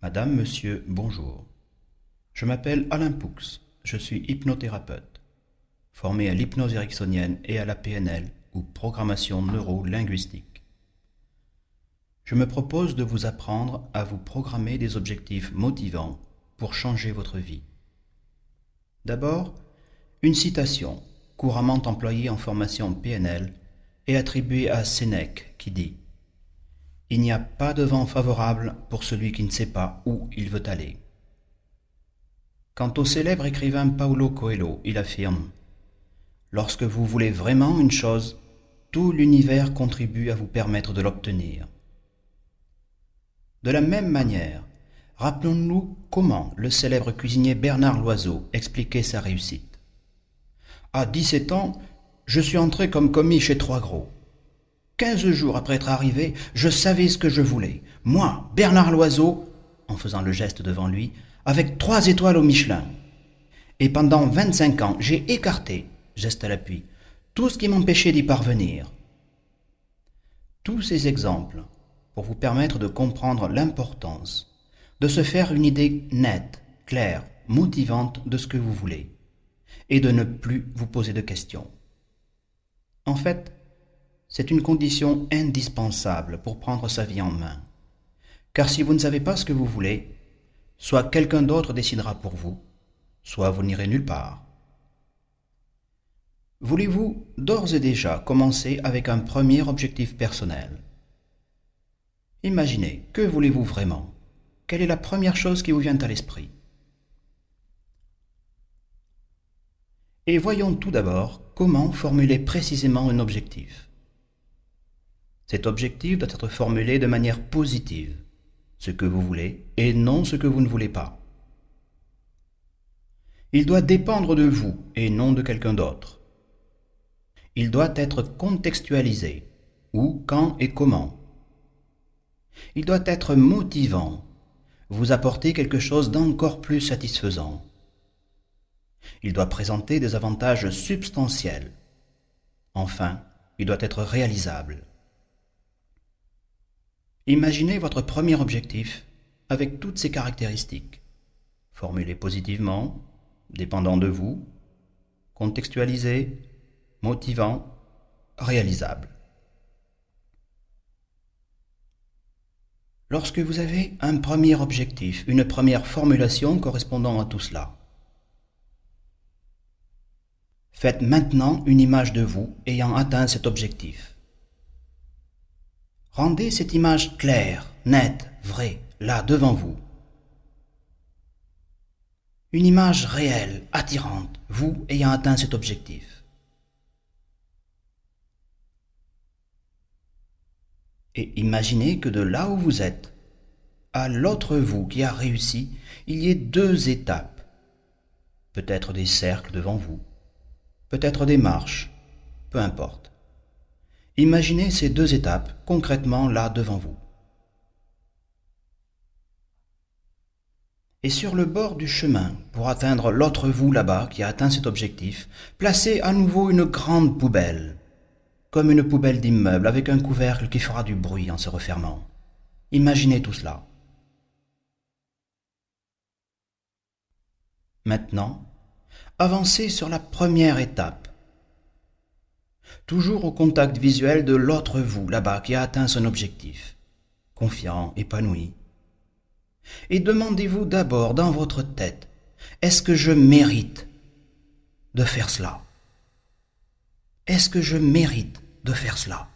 Madame, monsieur, bonjour. Je m'appelle Alain Poux, je suis hypnothérapeute, formé à l'hypnose ericksonienne et à la PNL, ou programmation neuro-linguistique. Je me propose de vous apprendre à vous programmer des objectifs motivants pour changer votre vie. D'abord, une citation couramment employée en formation PNL est attribuée à Sénèque qui dit « Il n'y a pas de vent favorable pour celui qui ne sait pas où il veut aller ». Quant au célèbre écrivain Paulo Coelho, il affirme « Lorsque vous voulez vraiment une chose, tout l'univers contribue à vous permettre de l'obtenir ». De la même manière, rappelons-nous comment le célèbre cuisinier Bernard Loiseau expliquait sa réussite. À 17 ans, je suis entré comme commis chez Trois Gros. 15 jours après être arrivé, je savais ce que je voulais. Moi, Bernard Loiseau, en faisant le geste devant lui, avec 3 étoiles au Michelin. Et pendant 25 ans, j'ai écarté, geste à l'appui, tout ce qui m'empêchait d'y parvenir. Tous ces exemples pour vous permettre de comprendre l'importance de se faire une idée nette, claire, motivante de ce que vous voulez et de ne plus vous poser de questions. En fait, c'est une condition indispensable pour prendre sa vie en main. Car si vous ne savez pas ce que vous voulez, soit quelqu'un d'autre décidera pour vous, soit vous n'irez nulle part. Voulez-vous d'ores et déjà commencer avec un premier objectif personnel? Imaginez, que voulez-vous vraiment? Quelle est la première chose qui vous vient à l'esprit? Et voyons tout d'abord comment formuler précisément un objectif. Cet objectif doit être formulé de manière positive, ce que vous voulez et non ce que vous ne voulez pas. Il doit dépendre de vous et non de quelqu'un d'autre. Il doit être contextualisé, où, quand et comment. Il doit être motivant, vous apporter quelque chose d'encore plus satisfaisant. Il doit présenter des avantages substantiels. Enfin, il doit être réalisable. Imaginez votre premier objectif avec toutes ces caractéristiques. Formulé positivement, dépendant de vous, contextualisé, motivant, réalisable. Lorsque vous avez un premier objectif, une première formulation correspondant à tout cela, faites maintenant une image de vous ayant atteint cet objectif. Rendez cette image claire, nette, vraie, là devant vous. Une image réelle, attirante, vous ayant atteint cet objectif. Et imaginez que de là où vous êtes, à l'autre vous qui a réussi, il y ait 2 étapes. Peut-être des cercles devant vous, peut-être des marches, peu importe. Imaginez ces 2 étapes concrètement là devant vous. Et sur le bord du chemin, pour atteindre l'autre vous là-bas qui a atteint cet objectif, placez à nouveau une grande poubelle, comme une poubelle d'immeuble avec un couvercle qui fera du bruit en se refermant. Imaginez tout cela. Maintenant, avancez sur la première étape, toujours au contact visuel de l'autre vous là-bas qui a atteint son objectif, confiant, épanoui. Et demandez-vous d'abord dans votre tête, est-ce que je mérite de faire cela? Est-ce que je mérite de faire cela?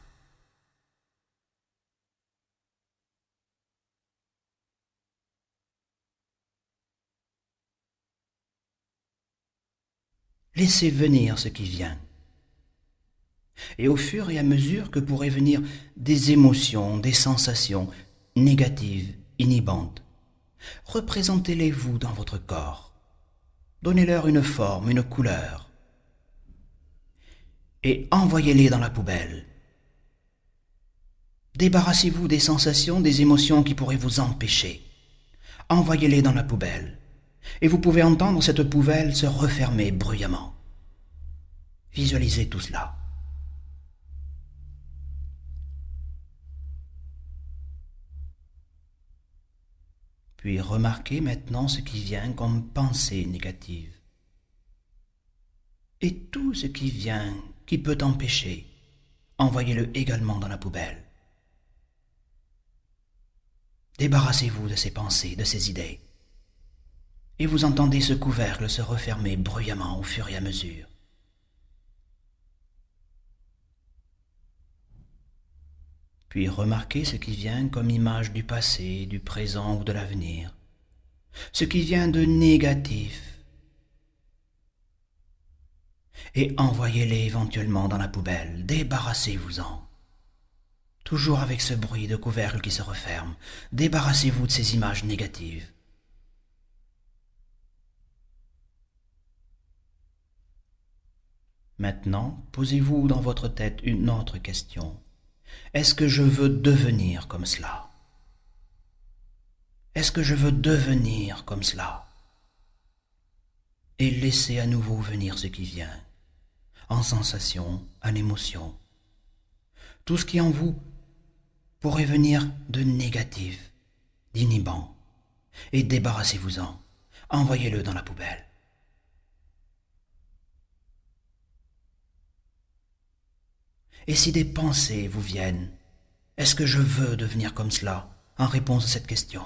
Laissez venir ce qui vient. Et au fur et à mesure que pourraient venir des émotions, des sensations négatives, inhibantes, représentez-les vous dans votre corps. Donnez-leur une forme, une couleur. Et envoyez-les dans la poubelle. Débarrassez-vous des sensations, des émotions qui pourraient vous empêcher. Envoyez-les dans la poubelle. Et vous pouvez entendre cette poubelle se refermer bruyamment. Visualisez tout cela. Puis remarquez maintenant ce qui vient comme pensée négative. Et tout ce qui vient, qui peut empêcher, envoyez-le également dans la poubelle. Débarrassez-vous de ces pensées, de ces idées. Et vous entendez ce couvercle se refermer bruyamment au fur et à mesure. Puis remarquez ce qui vient comme image du passé, du présent ou de l'avenir. Ce qui vient de négatif. Et envoyez-les éventuellement dans la poubelle. Débarrassez-vous-en. Toujours avec ce bruit de couvercle qui se referme. Débarrassez-vous de ces images négatives. Maintenant, posez-vous dans votre tête une autre question. Est-ce que je veux devenir comme cela? Est-ce que je veux devenir comme cela? Et laissez à nouveau venir ce qui vient, en sensation, en émotion. Tout ce qui en vous pourrait venir de négatif, d'inhibant, et débarrassez-vous-en, envoyez-le dans la poubelle. Et si des pensées vous viennent, est-ce que je veux devenir comme cela en réponse à cette question?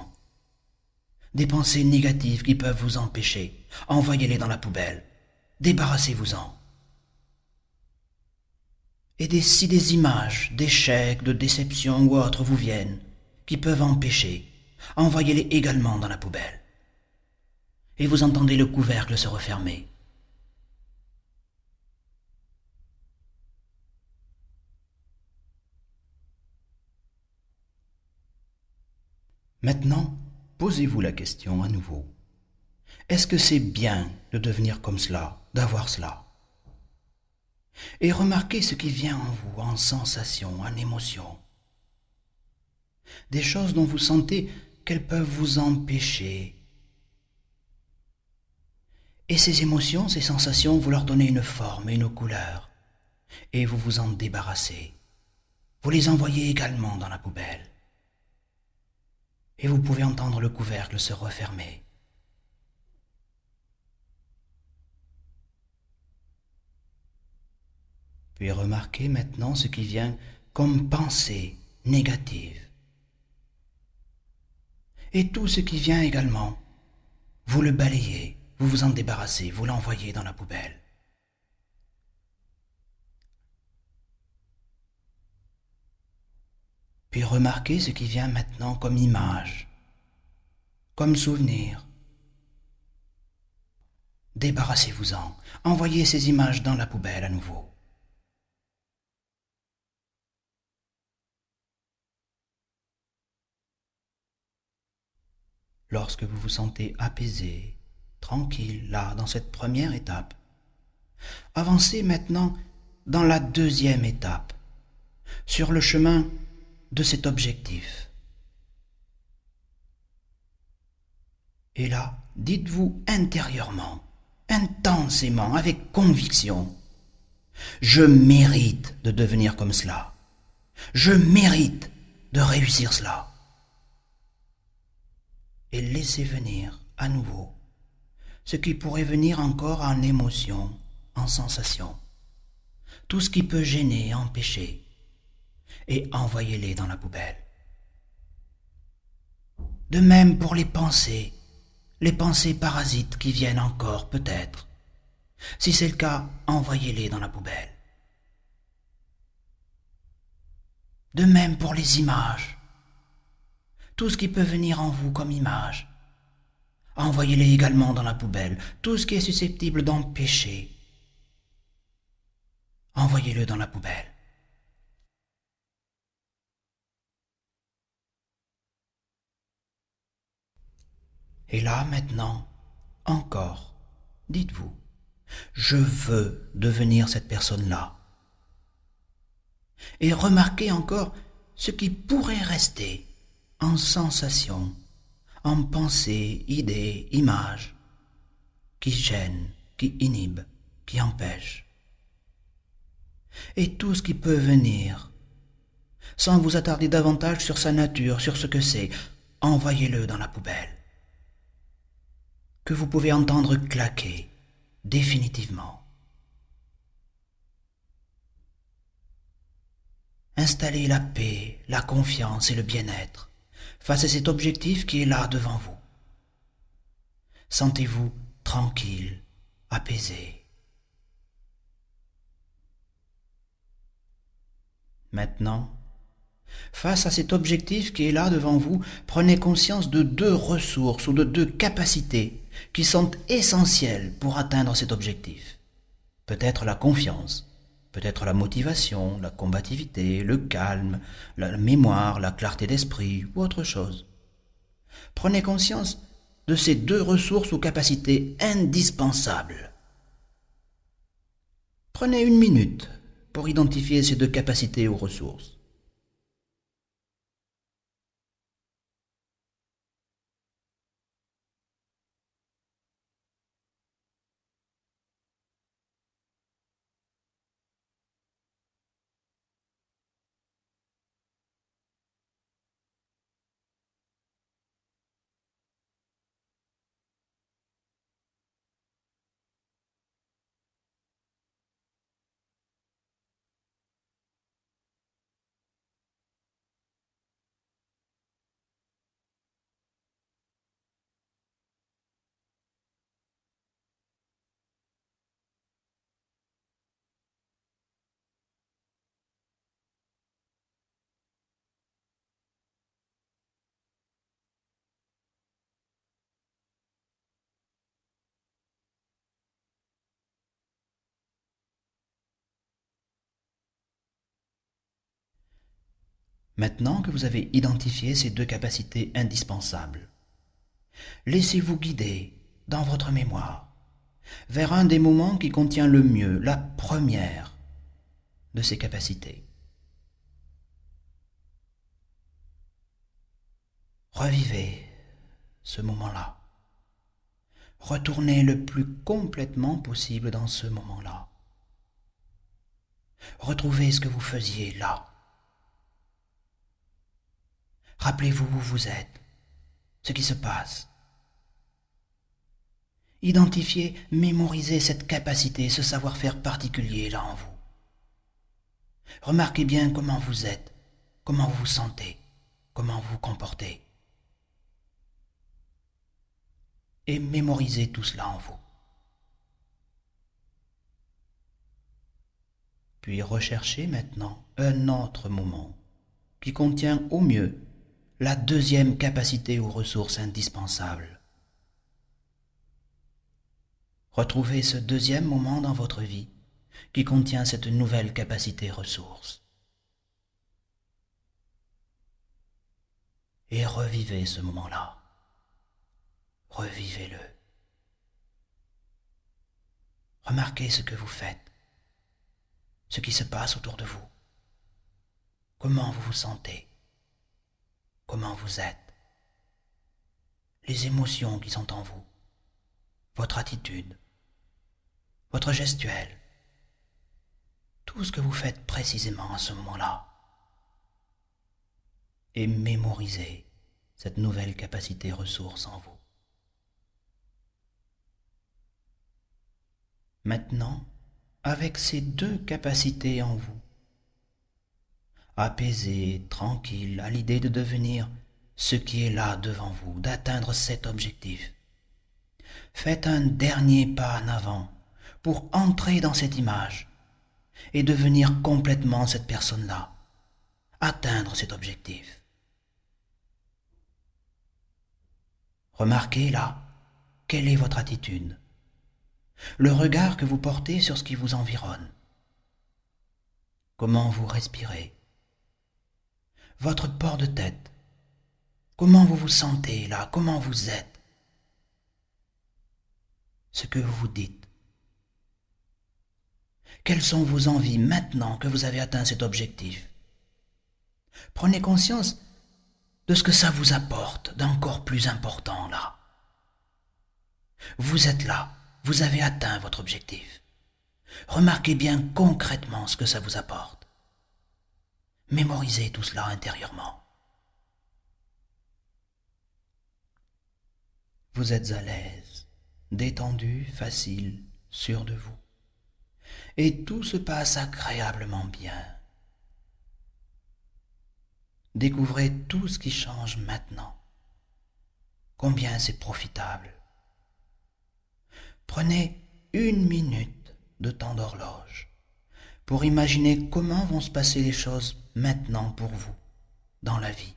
Des pensées négatives qui peuvent vous empêcher, envoyez-les dans la poubelle, débarrassez-vous-en. Et si des images d'échecs, de déception ou autres vous viennent, qui peuvent empêcher, envoyez-les également dans la poubelle. Et vous entendez le couvercle se refermer. Maintenant, posez-vous la question à nouveau. Est-ce que c'est bien de devenir comme cela, d'avoir cela? Et remarquez ce qui vient en vous, en sensation, en émotion. Des choses dont vous sentez qu'elles peuvent vous empêcher. Et ces émotions, ces sensations, vous leur donnez une forme et une couleur. Et vous vous en débarrassez. Vous les envoyez également dans la poubelle. Et vous pouvez entendre le couvercle se refermer. Puis remarquez maintenant ce qui vient comme pensée négative. Et tout ce qui vient également, vous le balayez, vous vous en débarrassez, vous l'envoyez dans la poubelle. Puis remarquez ce qui vient maintenant comme image, comme souvenir. Débarrassez-vous-en, envoyez ces images dans la poubelle à nouveau. Lorsque vous vous sentez apaisé, tranquille, là, dans cette première étape, avancez maintenant dans la deuxième étape, sur le chemin de cet objectif. Et là, dites-vous intérieurement, intensément, avec conviction, je mérite de devenir comme cela. Je mérite de réussir cela. Et laissez venir à nouveau ce qui pourrait venir encore en émotion, en sensation. Tout ce qui peut gêner, empêcher. Et envoyez-les dans la poubelle. De même pour les pensées parasites qui viennent encore peut-être. Si c'est le cas, envoyez-les dans la poubelle. De même pour les images. Tout ce qui peut venir en vous comme image. Envoyez-les également dans la poubelle. Tout ce qui est susceptible d'empêcher. Envoyez-le dans la poubelle. Et là, maintenant, encore, dites-vous, je veux devenir cette personne-là. Et remarquez encore ce qui pourrait rester en sensation, en pensée, idée, image, qui gêne, qui inhibe, qui empêche. Et tout ce qui peut venir, sans vous attarder davantage sur sa nature, sur ce que c'est, envoyez-le dans la poubelle. que vous pouvez entendre claquer définitivement. Installez la paix, la confiance et le bien-être face à cet objectif qui est là devant vous. Sentez-vous tranquille, apaisé. Maintenant, face à cet objectif qui est là devant vous, prenez conscience de deux ressources ou de deux capacités qui sont essentielles pour atteindre cet objectif. Peut-être la confiance, peut-être la motivation, la combativité, le calme, la mémoire, la clarté d'esprit ou autre chose. Prenez conscience de ces deux ressources ou capacités indispensables. Prenez 1 minute pour identifier ces deux capacités ou ressources. Maintenant que vous avez identifié ces deux capacités indispensables, laissez-vous guider dans votre mémoire vers un des moments qui contient le mieux la première de ces capacités. Revivez ce moment-là. Retournez le plus complètement possible dans ce moment-là. Retrouvez ce que vous faisiez là. Rappelez-vous où vous êtes, ce qui se passe. Identifiez, mémorisez cette capacité, ce savoir-faire particulier là en vous. Remarquez bien comment vous êtes, comment vous vous sentez, comment vous vous comportez. Et mémorisez tout cela en vous. Puis recherchez maintenant un autre moment qui contient au mieux la deuxième capacité ou ressource indispensable. Retrouvez ce deuxième moment dans votre vie qui contient cette nouvelle capacité ressource. Et revivez ce moment-là. Revivez-le. Remarquez ce que vous faites, ce qui se passe autour de vous, comment vous vous sentez, comment vous êtes, les émotions qui sont en vous, votre attitude, votre gestuelle, tout ce que vous faites précisément à ce moment-là. Et mémorisez cette nouvelle capacité ressource en vous. Maintenant, avec ces deux capacités en vous, apaisé, tranquille, à l'idée de devenir ce qui est là devant vous, d'atteindre cet objectif, faites un dernier pas en avant pour entrer dans cette image et devenir complètement cette personne-là, atteindre cet objectif. Remarquez là, quelle est votre attitude, le regard que vous portez sur ce qui vous environne, comment vous respirez, votre port de tête, comment vous vous sentez là, comment vous êtes, ce que vous vous dites. Quelles sont vos envies maintenant que vous avez atteint cet objectif? Prenez conscience de ce que ça vous apporte d'encore plus important là. Vous êtes là, vous avez atteint votre objectif. Remarquez bien concrètement ce que ça vous apporte. Mémorisez tout cela intérieurement. Vous êtes à l'aise, détendu, facile, sûr de vous. Et tout se passe agréablement bien. Découvrez tout ce qui change maintenant. Combien c'est profitable. Prenez 1 minute de temps d'horloge pour imaginer comment vont se passer les choses maintenant pour vous dans la vie.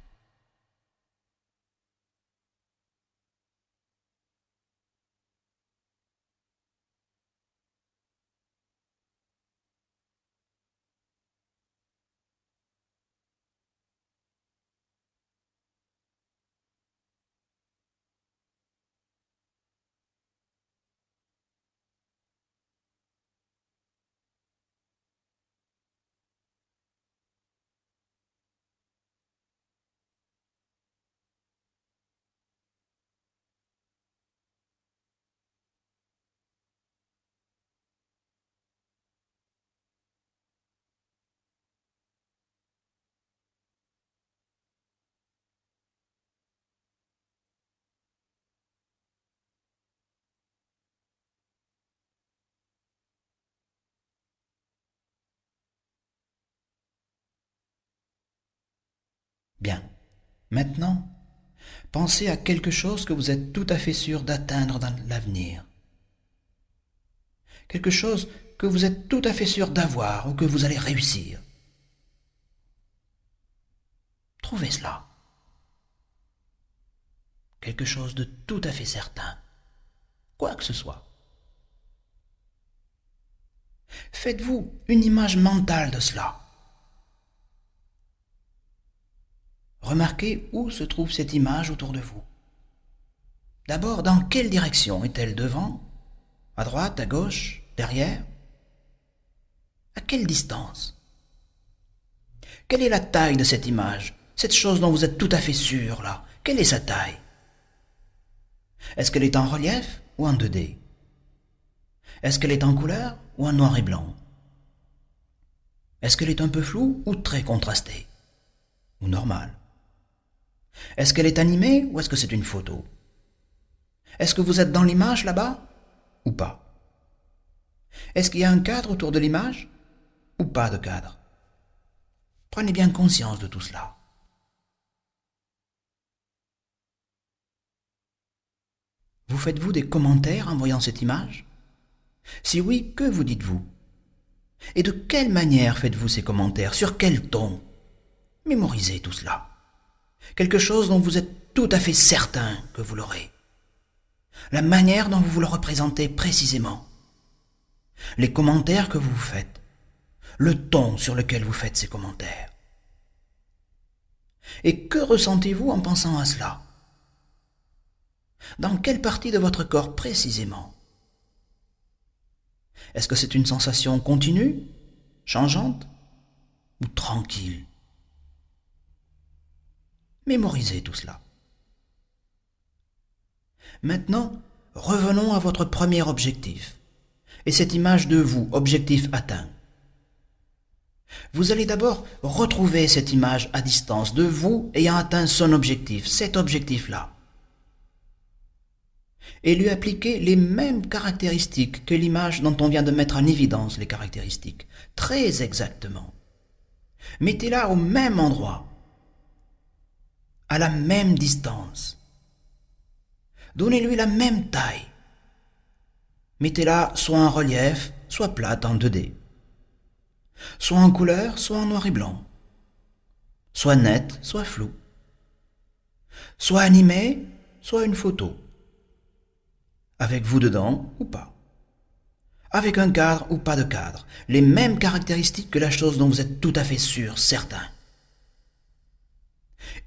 Bien. Maintenant, pensez à quelque chose que vous êtes tout à fait sûr d'atteindre dans l'avenir. Quelque chose que vous êtes tout à fait sûr d'avoir ou que vous allez réussir. Trouvez cela. Quelque chose de tout à fait certain. Quoi que ce soit. Faites-vous une image mentale de cela. Remarquez où se trouve cette image autour de vous. D'abord, dans quelle direction est-elle devant? À droite, à gauche, derrière? À quelle distance? Quelle est la taille de cette image? Cette chose dont vous êtes tout à fait sûr, là, quelle est sa taille? Est-ce qu'elle est en relief ou en 2D? Est-ce qu'elle est en couleur ou en noir et blanc? Est-ce qu'elle est un peu floue ou très contrastée? Ou normale? Est-ce qu'elle est animée ou est-ce que c'est une photo? Est-ce que vous êtes dans l'image là-bas ou pas? Est-ce qu'il y a un cadre autour de l'image ou pas de cadre? Prenez bien conscience de tout cela. Vous faites-vous des commentaires en voyant cette image? Si oui, que vous dites-vous? Et de quelle manière faites-vous ces commentaires? Sur quel ton? Mémorisez tout cela. Quelque chose dont vous êtes tout à fait certain que vous l'aurez. La manière dont vous le représentez précisément. Les commentaires que vous vous faites. Le ton sur lequel vous faites ces commentaires. Et que ressentez-vous en pensant à cela? Dans quelle partie de votre corps précisément? Est-ce que c'est une sensation continue, changeante ou tranquille? Mémorisez tout cela. Maintenant, revenons à votre premier objectif, et cette image de vous, objectif atteint. Vous allez d'abord retrouver cette image à distance de vous ayant atteint son objectif, cet objectif-là, et lui appliquer les mêmes caractéristiques que l'image dont on vient de mettre en évidence les caractéristiques, très exactement. Mettez-la au même endroit, à la même distance. Donnez-lui la même taille. Mettez-la soit en relief, soit plate en 2D. Soit en couleur, soit en noir et blanc. Soit nette, soit floue. Soit animée, soit une photo. Avec vous dedans ou pas. Avec un cadre ou pas de cadre. Les mêmes caractéristiques que la chose dont vous êtes tout à fait sûr, certain.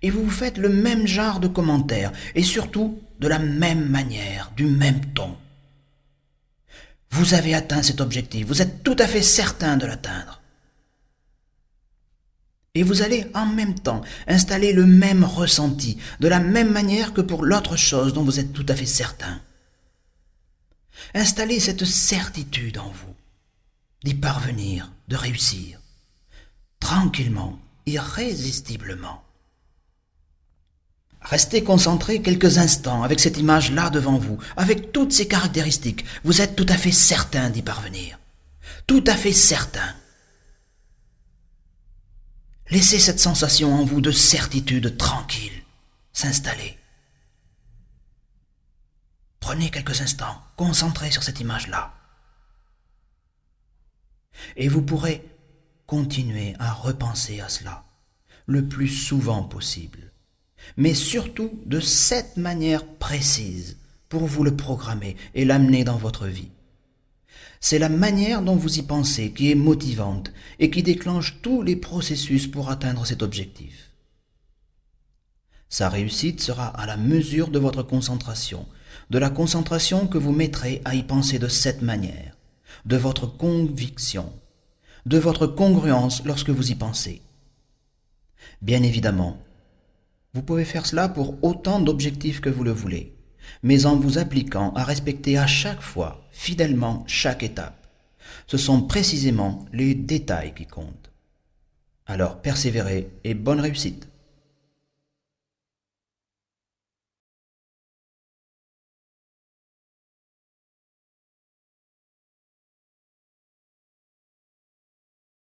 Et vous vous faites le même genre de commentaires, et surtout de la même manière, du même ton. Vous avez atteint cet objectif, vous êtes tout à fait certain de l'atteindre. Et vous allez en même temps installer le même ressenti, de la même manière que pour l'autre chose dont vous êtes tout à fait certain. Installez cette certitude en vous, d'y parvenir, de réussir, tranquillement, irrésistiblement. Restez concentré quelques instants avec cette image-là devant vous, avec toutes ses caractéristiques. Vous êtes tout à fait certain d'y parvenir. Tout à fait certain. Laissez cette sensation en vous de certitude tranquille s'installer. Prenez quelques instants, concentrez sur cette image-là. Et vous pourrez continuer à repenser à cela le plus souvent possible, mais surtout de cette manière précise pour vous le programmer et l'amener dans votre vie. C'est la manière dont vous y pensez qui est motivante et qui déclenche tous les processus pour atteindre cet objectif. Sa réussite sera à la mesure de votre concentration, de la concentration que vous mettrez à y penser de cette manière, de votre conviction, de votre congruence lorsque vous y pensez. Bien évidemment, vous pouvez faire cela pour autant d'objectifs que vous le voulez, mais en vous appliquant à respecter à chaque fois, fidèlement, chaque étape. Ce sont précisément les détails qui comptent. Alors persévérez et bonne réussite.